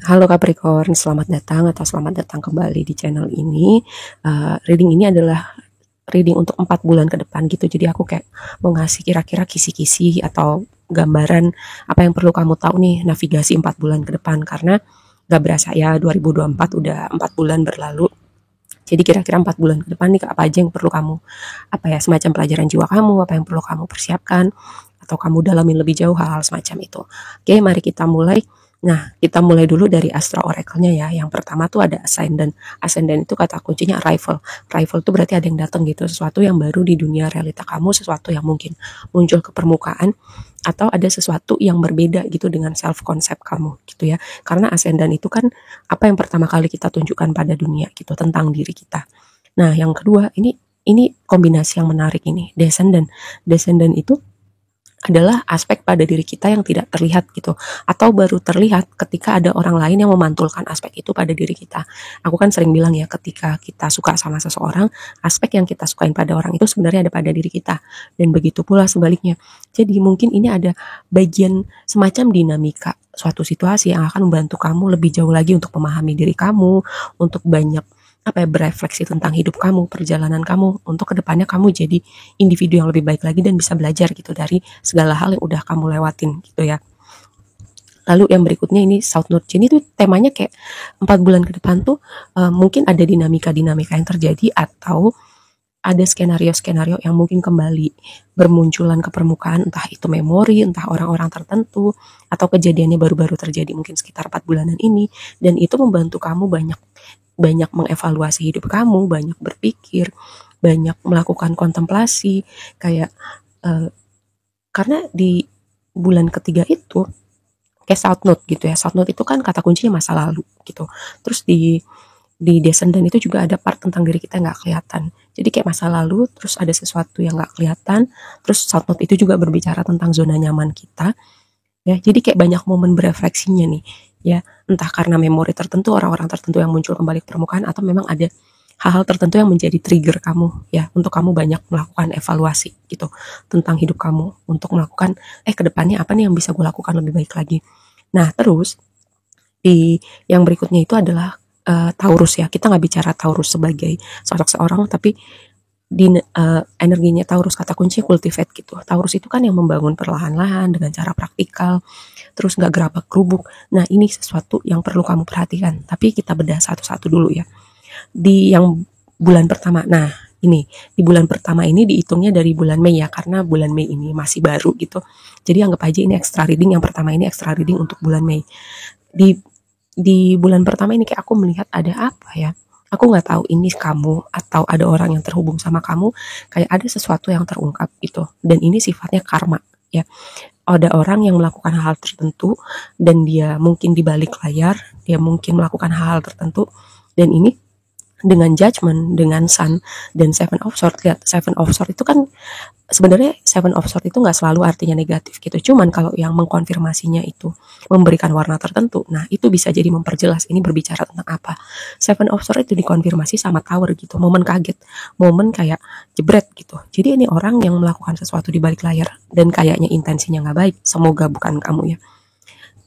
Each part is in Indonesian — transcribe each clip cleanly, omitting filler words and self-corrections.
Halo Capricorn, selamat datang atau selamat datang kembali di channel ini. Reading ini adalah reading untuk 4 bulan ke depan gitu. Jadi aku kayak mau ngasih kira-kira kisi-kisi atau gambaran apa yang perlu kamu tahu nih navigasi 4 bulan ke depan. Karena gak berasa ya 2024 udah 4 bulan berlalu. Jadi kira-kira 4 bulan ke depan nih apa aja yang perlu kamu, apa ya, semacam pelajaran jiwa kamu, apa yang perlu kamu persiapkan, atau kamu dalamin lebih jauh hal-hal semacam itu. Oke, mari kita mulai. Nah, kita mulai dulu dari Astro Oracle-nya ya. Yang pertama tuh ada Ascendant. Ascendant itu kata kuncinya arrival. Arrival itu berarti ada yang datang gitu, sesuatu yang baru di dunia realita kamu, sesuatu yang mungkin muncul ke permukaan, atau ada sesuatu yang berbeda gitu dengan self concept kamu gitu ya. Karena Ascendant itu kan apa yang pertama kali kita tunjukkan pada dunia gitu tentang diri kita. Nah, yang kedua ini kombinasi yang menarik ini, Descendant. Descendant itu adalah aspek pada diri kita yang tidak terlihat gitu, atau baru terlihat ketika ada orang lain yang memantulkan aspek itu pada diri kita. Aku kan sering bilang ya, ketika kita suka sama seseorang, aspek yang kita sukain pada orang itu sebenarnya ada pada diri kita, dan begitu pula sebaliknya. Jadi mungkin ini ada bagian semacam dinamika suatu situasi yang akan membantu kamu lebih jauh lagi untuk memahami diri kamu, untuk banyak berefleksi tentang hidup kamu, perjalanan kamu, untuk kedepannya kamu jadi individu yang lebih baik lagi dan bisa belajar gitu dari segala hal yang udah kamu lewatin gitu ya. Lalu yang berikutnya ini South Node. Jadi itu temanya kayak 4 bulan ke depan tuh mungkin ada dinamika-dinamika yang terjadi, atau ada skenario-skenario yang mungkin kembali bermunculan ke permukaan, entah itu memori, entah orang-orang tertentu, atau kejadiannya baru-baru terjadi mungkin sekitar 4 bulanan ini, dan itu membantu kamu banyak banyak mengevaluasi hidup kamu, banyak berpikir, banyak melakukan kontemplasi, kayak karena di bulan ketiga itu kayak South Node gitu ya. South Node itu kan kata kuncinya masa lalu gitu. Terus di Descendant itu juga ada part tentang diri kita yang nggak kelihatan. Jadi kayak masa lalu, terus ada sesuatu yang nggak kelihatan, terus South Node itu juga berbicara tentang zona nyaman kita. Ya, jadi kayak banyak momen berefleksinya nih, ya, entah karena memori tertentu, orang-orang tertentu yang muncul kembali ke permukaan, atau memang ada hal-hal tertentu yang menjadi trigger kamu ya untuk kamu banyak melakukan evaluasi gitu tentang hidup kamu, untuk melakukan kedepannya apa nih yang bisa gue lakukan lebih baik lagi. Nah, terus di yang berikutnya itu adalah Taurus ya. Kita nggak bicara Taurus sebagai sosok seorang, tapi di energinya Taurus, kata kuncinya cultivate gitu. Taurus itu kan yang membangun perlahan-lahan dengan cara praktikal, terus nggak gerabak gerubuk. Nah, ini sesuatu yang perlu kamu perhatikan. Tapi kita bedah satu-satu dulu ya. Di yang bulan pertama, nah ini di bulan pertama ini dihitungnya dari bulan Mei ya, karena bulan Mei ini masih baru gitu. Jadi anggap aja ini extra reading, yang pertama ini extra reading untuk bulan Mei. Di bulan pertama ini kayak aku melihat ada apa ya, aku nggak tahu ini kamu atau ada orang yang terhubung sama kamu, kayak ada sesuatu yang terungkap gitu, dan ini sifatnya karma ya. Ada orang yang melakukan hal tertentu, dan dia mungkin di balik layar, dia mungkin melakukan hal tertentu, dan ini dengan judgment, dengan sun, dan seven of sword. Lihat, seven of sword itu kan sebenarnya seven of sword itu nggak selalu artinya negatif gitu. Cuman kalau yang mengkonfirmasinya itu memberikan warna tertentu, nah itu bisa jadi memperjelas ini berbicara tentang apa. Seven of sword itu dikonfirmasi sama tower gitu, momen kaget, momen kayak jebret gitu. Jadi ini orang yang melakukan sesuatu di balik layar, dan kayaknya intensinya nggak baik, semoga bukan kamu ya.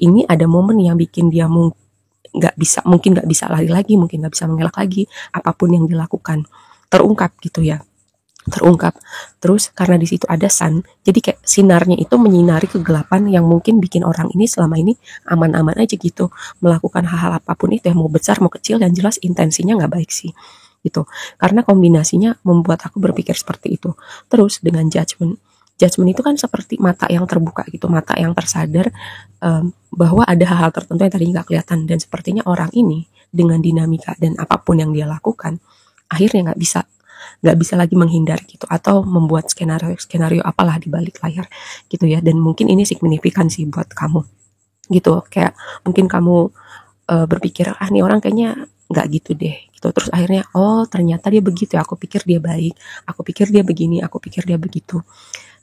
Ini ada momen yang bikin dia mungkin nggak bisa lari lagi, mungkin nggak bisa mengelak lagi, apapun yang dilakukan terungkap gitu ya, terungkap. Terus karena di situ ada sun, jadi kayak sinarnya itu menyinari kegelapan yang mungkin bikin orang ini selama ini aman-aman aja gitu, melakukan hal-hal apapun itu, yang mau besar mau kecil, dan jelas intensinya nggak baik sih gitu. Karena kombinasinya membuat aku berpikir seperti itu. Terus dengan judgment, judgment itu kan seperti mata yang terbuka gitu, mata yang tersadar bahwa ada hal-hal tertentu yang tadinya nggak kelihatan, dan sepertinya orang ini dengan dinamika dan apapun yang dia lakukan, akhirnya nggak bisa lagi menghindar gitu, atau membuat skenario apalah di balik layar gitu ya. Dan mungkin ini signifikan sih buat kamu gitu, kayak mungkin kamu berpikir nih orang kayaknya nggak gitu deh gitu, terus akhirnya oh ternyata dia begitu ya, aku pikir dia baik, aku pikir dia begini, aku pikir dia begitu.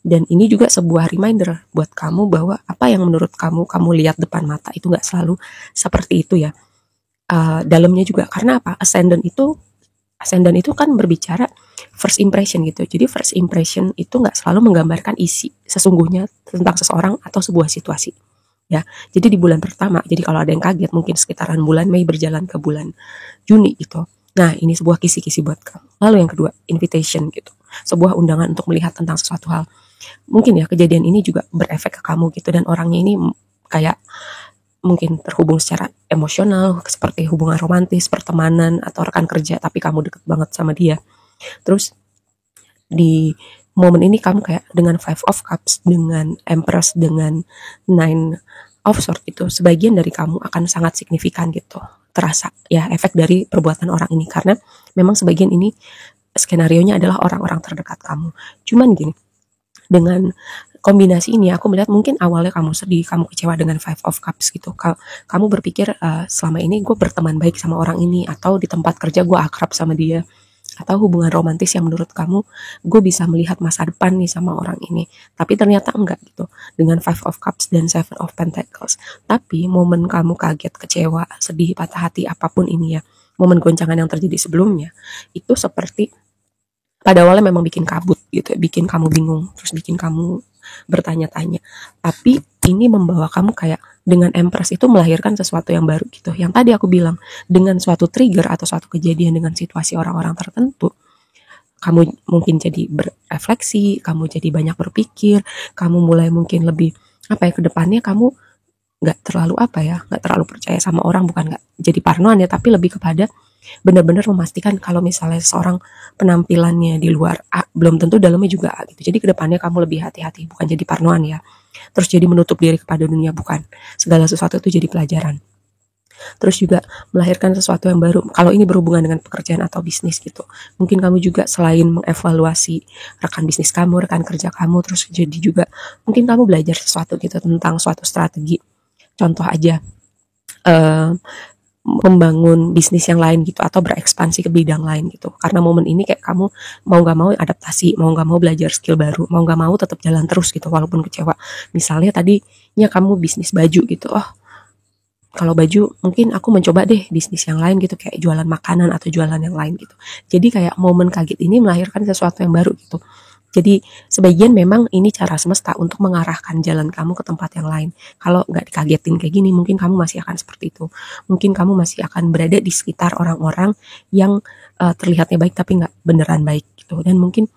Dan ini juga sebuah reminder buat kamu bahwa apa yang menurut kamu lihat depan mata itu nggak selalu seperti itu ya. Dalamnya juga, karena apa? Ascendant itu kan berbicara first impression gitu. Jadi first impression itu nggak selalu menggambarkan isi sesungguhnya tentang seseorang atau sebuah situasi. ya. Jadi di bulan pertama, jadi kalau ada yang kaget mungkin sekitaran bulan Mei berjalan ke bulan Juni gitu. Nah, ini sebuah kisi-kisi buat kamu. Lalu yang kedua, invitation gitu. Sebuah undangan untuk melihat tentang sesuatu hal. Mungkin ya kejadian ini juga berefek ke kamu gitu, dan orangnya ini kayak mungkin terhubung secara emosional seperti hubungan romantis, pertemanan, atau rekan kerja, tapi kamu deket banget sama dia. Terus di momen ini kamu kayak dengan Five of Cups, dengan Empress, dengan Nine of Swords itu, sebagian dari kamu akan sangat signifikan gitu terasa ya efek dari perbuatan orang ini, karena memang sebagian ini skenario-nya adalah orang-orang terdekat kamu. Cuman gini, dengan kombinasi ini aku melihat mungkin awalnya kamu sedih, kamu kecewa dengan Five of Cups gitu. Kamu berpikir selama ini gue berteman baik sama orang ini, atau di tempat kerja gue akrab sama dia, atau hubungan romantis yang menurut kamu gue bisa melihat masa depan nih sama orang ini, tapi ternyata enggak gitu dengan Five of Cups dan Seven of Pentacles. Tapi momen kamu kaget, kecewa, sedih, patah hati, apapun ini ya, momen goncangan yang terjadi sebelumnya itu seperti pada awalnya memang bikin kabut gitu, bikin kamu bingung, terus bikin kamu bertanya-tanya, tapi ini membawa kamu kayak dengan Empress itu melahirkan sesuatu yang baru gitu. Yang tadi aku bilang, dengan suatu trigger atau suatu kejadian dengan situasi orang-orang tertentu, kamu mungkin jadi berefleksi, kamu jadi banyak berpikir, kamu mulai mungkin lebih apa ya, ke depannya kamu nggak terlalu apa ya, nggak terlalu percaya sama orang, bukan nggak jadi parnoan ya, tapi lebih kepada benar-benar memastikan kalau misalnya seorang penampilannya di luar A, belum tentu dalamnya juga A gitu. Jadi kedepannya kamu lebih hati-hati, bukan jadi parnoan ya. Terus jadi menutup diri kepada dunia, bukan. Segala sesuatu itu jadi pelajaran. Terus juga melahirkan sesuatu yang baru. Kalau ini berhubungan dengan pekerjaan atau bisnis gitu, mungkin kamu juga selain mengevaluasi rekan bisnis kamu, rekan kerja kamu, terus jadi juga mungkin kamu belajar sesuatu gitu tentang suatu strategi. Contoh aja, membangun bisnis yang lain gitu, atau berekspansi ke bidang lain gitu. Karena momen ini kayak kamu mau gak mau adaptasi, mau gak mau belajar skill baru, mau gak mau tetap jalan terus gitu walaupun kecewa. Misalnya tadinya kamu bisnis baju gitu, oh kalau baju mungkin aku mencoba deh bisnis yang lain gitu, kayak jualan makanan atau jualan yang lain gitu. Jadi kayak momen kaget ini melahirkan sesuatu yang baru gitu. Jadi sebagian memang ini cara semesta untuk mengarahkan jalan kamu ke tempat yang lain. Kalau nggak dikagetin kayak gini, mungkin kamu masih akan seperti itu. Mungkin kamu masih akan berada di sekitar orang-orang yang terlihatnya baik tapi nggak beneran baik gitu. Dan mungkin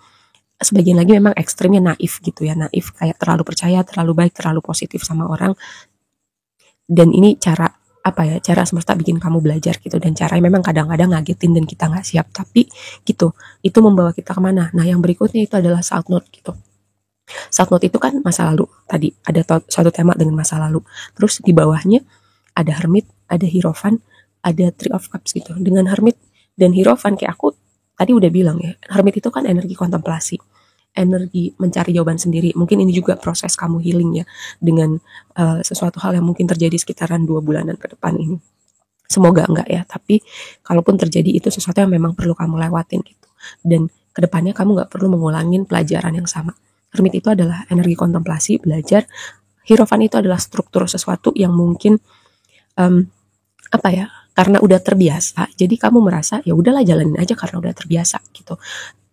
sebagian lagi memang ekstrimnya naif gitu ya, naif kayak terlalu percaya, terlalu baik, terlalu positif sama orang. Dan ini cara apa ya, cara semesta bikin kamu belajar gitu, dan caranya memang kadang-kadang ngagetin dan kita nggak siap, tapi gitu itu membawa kita kemana. Nah yang berikutnya itu adalah South Node gitu. South Node itu kan masa lalu, tadi ada suatu tema dengan masa lalu, terus di bawahnya ada Hermit, ada Hierophant, ada Three of Cups gitu. Dengan Hermit dan Hierophant kayak aku tadi udah bilang ya, Hermit itu kan energi kontemplasi, energi mencari jawaban sendiri. Mungkin ini juga proses kamu healing ya, dengan sesuatu hal yang mungkin terjadi sekitaran 2 bulanan ke depan ini. Semoga enggak ya, tapi kalaupun terjadi itu sesuatu yang memang perlu kamu lewatin gitu. Dan kedepannya kamu nggak perlu mengulangin pelajaran yang sama. Hermit itu adalah energi kontemplasi, belajar. Hierophant itu adalah struktur sesuatu yang mungkin apa ya, karena udah terbiasa, jadi kamu merasa ya udahlah jalanin aja karena udah terbiasa gitu.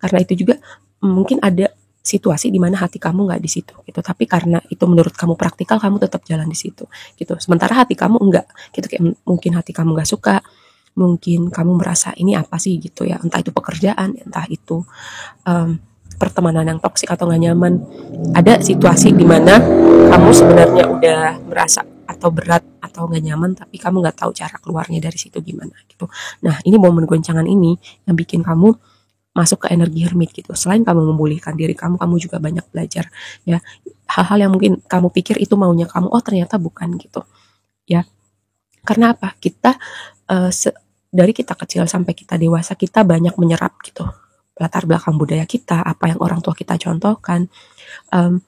Karena itu juga mungkin ada situasi di mana hati kamu nggak di situ gitu, tapi karena itu menurut kamu praktikal, kamu tetap jalan di situ gitu. Sementara hati kamu enggak gitu, kayak mungkin hati kamu nggak suka, mungkin kamu merasa ini apa sih gitu ya, entah itu pekerjaan, entah itu pertemanan yang toksik atau nggak nyaman. Ada situasi di mana kamu sebenarnya udah merasa atau berat atau nggak nyaman, tapi kamu nggak tahu cara keluarnya dari situ gimana gitu. Nah ini momen goncangan ini yang bikin kamu masuk ke energi Hermit gitu. Selain kamu memulihkan diri kamu, kamu juga banyak belajar ya, hal-hal yang mungkin kamu pikir itu maunya kamu, oh ternyata bukan gitu ya. Karena apa, kita dari kita kecil sampai kita dewasa, kita banyak menyerap gitu latar belakang budaya kita, apa yang orang tua kita contohkan,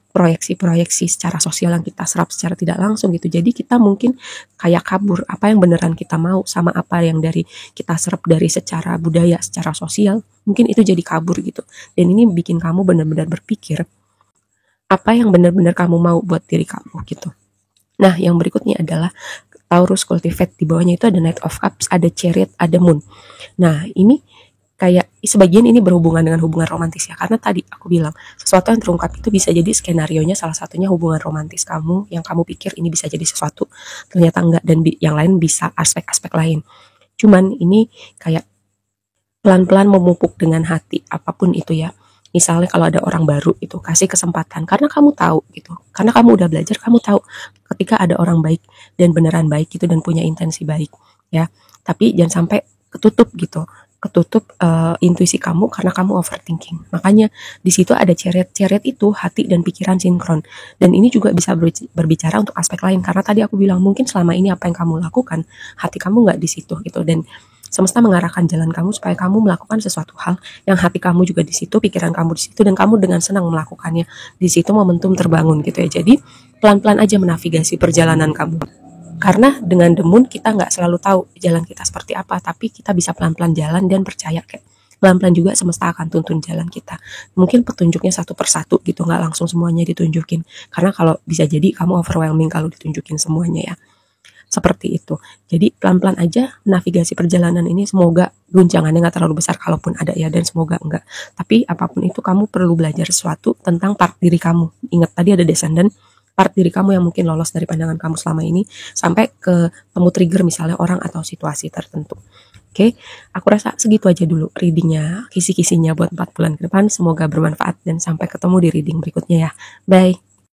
proyeksi-proyeksi secara sosial yang kita serap secara tidak langsung gitu. Jadi kita mungkin kayak kabur apa yang beneran kita mau sama apa yang dari kita serap dari secara budaya, secara sosial, mungkin itu jadi kabur gitu. Dan ini bikin kamu benar-benar berpikir apa yang benar-benar kamu mau buat diri kamu gitu. Nah yang berikutnya adalah Taurus cultivate, di bawahnya itu ada Knight of Cups, ada Chariot, ada Moon. Nah ini kayak sebagian ini berhubungan dengan hubungan romantis ya, karena tadi aku bilang sesuatu yang terungkap itu bisa jadi skenarionya salah satunya hubungan romantis kamu yang kamu pikir ini bisa jadi sesuatu, ternyata enggak, dan yang lain bisa aspek-aspek lain. Cuman ini kayak pelan-pelan memupuk dengan hati apapun itu ya. Misalnya kalau ada orang baru itu kasih kesempatan karena kamu tahu gitu. Karena kamu udah belajar, kamu tahu ketika ada orang baik dan beneran baik gitu dan punya intensi baik ya. Tapi jangan sampai ketutup gitu. Ketutup intuisi kamu karena kamu overthinking. Makanya di situ ada ceret-ceret itu hati dan pikiran sinkron. Dan ini juga bisa berbicara untuk aspek lain karena tadi aku bilang mungkin selama ini apa yang kamu lakukan hati kamu nggak di situ gitu, dan semesta mengarahkan jalan kamu supaya kamu melakukan sesuatu hal yang hati kamu juga di situ, pikiran kamu di situ, dan kamu dengan senang melakukannya. Di situ momentum terbangun gitu ya. Jadi pelan-pelan aja menavigasi perjalanan kamu. Karena dengan demun kita nggak selalu tahu jalan kita seperti apa, tapi kita bisa pelan-pelan jalan dan percaya kayak pelan-pelan juga semesta akan tuntun jalan kita. Mungkin petunjuknya satu persatu gitu, nggak langsung semuanya ditunjukin. Karena kalau bisa jadi kamu overwhelming kalau ditunjukin semuanya ya. Seperti itu. Jadi pelan-pelan aja navigasi perjalanan ini, semoga guncangannya nggak terlalu besar kalaupun ada ya, dan semoga enggak. Tapi apapun itu kamu perlu belajar sesuatu tentang part diri kamu. Ingat tadi ada descendant, part diri kamu yang mungkin lolos dari pandangan kamu selama ini sampai ke temu trigger misalnya orang atau situasi tertentu. Oke, aku rasa segitu aja dulu readingnya, kisi-kisinya buat 4 bulan ke depan. Semoga bermanfaat dan sampai ketemu di reading berikutnya ya. Bye.